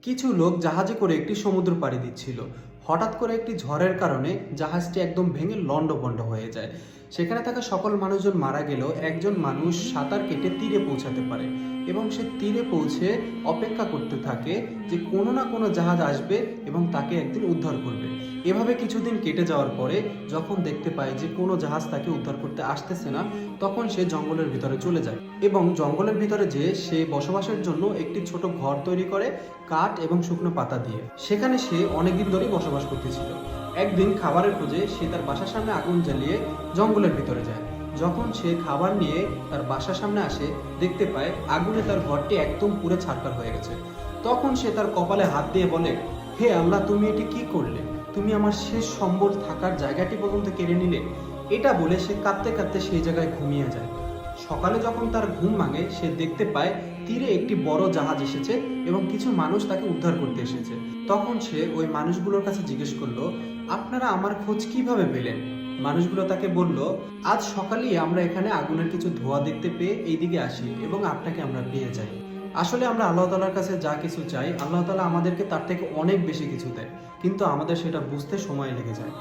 কিছু লোক জাহাজে করে একটি সমুদ্র পাড়ি দিচ্ছিল। হঠাৎ করে একটি ঝড়ের কারণে জাহাজটি একদম ভেঙে লণ্ডভণ্ড হয়ে যায়। সেখানে থাকা সকল মানুষজন মারা গেলেও একজন মানুষ সাঁতার কেটে তীরে পৌঁছাতে পারে এবং সে তীরে পৌঁছে অপেক্ষা করতে থাকে যে কোনো না কোনো জাহাজ আসবে এবং তাকে একদিন উদ্ধার করবে। এভাবে কিছুদিন কেটে যাওয়ার পরে যখন দেখতে পায় যে কোনো জাহাজ তাকে উদ্ধার করতে আসতেছে না, তখন সে জঙ্গলের ভিতরে চলে যায় এবং জঙ্গলের ভিতরে যেয়ে সে বসবাসের জন্য একটি ছোট ঘর তৈরি করে কাঠ এবং শুকনো পাতা দিয়ে। সেখানে সে অনেকদিন ধরেই বসবাস করতেছিল। একদিন খাবারের খোঁজে সে তার বাসার সামনে আগুন জ্বালিয়ে জঙ্গলের ভিতরে যায়। যখন সে খাবার নিয়ে তার বাসার সামনে আসে, দেখতে পায় আগুনে তার ঘরটি একদম পুরো ছারখার হয়ে গেছে। তখন সে তার কপালে হাত দিয়ে বলে, হে আল্লাহ, তুমি এটি কি করলে? তুমি আমার শেষ সম্বল থাকার জায়গাটি পর্যন্ত কেড়ে নিলে। এটা বলে সে কাঁদতে কাঁদতে সেই জায়গায় ঘুমিয়ে যায়। সকালে যখন তার ঘুম ভাঙে, সে দেখতে পায় তীরে একটি বড় জাহাজ এসেছে এবং কিছু মানুষ তাকে উদ্ধার করতে এসেছে। তখন সে ওই মানুষগুলোর কাছে জিজ্ঞেস করলো, আপনারা আমার খোঁজ কিভাবে পেলেন? মানুষগুলো তাকে বলল, আজ সকালেই আমরা এখানে আগুনের কিছু ধোঁয়া দেখতে পেয়ে এইদিকে আসি এবং আপনাকে আমরা পেয়ে যাই। আসলে আমরা আল্লাহ তাআলার কাছে যা কিছু চাই, আল্লাহ তাআলা আমাদেরকে তার থেকে অনেক বেশি কিছু দেয়, কিন্তু আমাদের সেটা বুঝতে সময় লেগে যায়।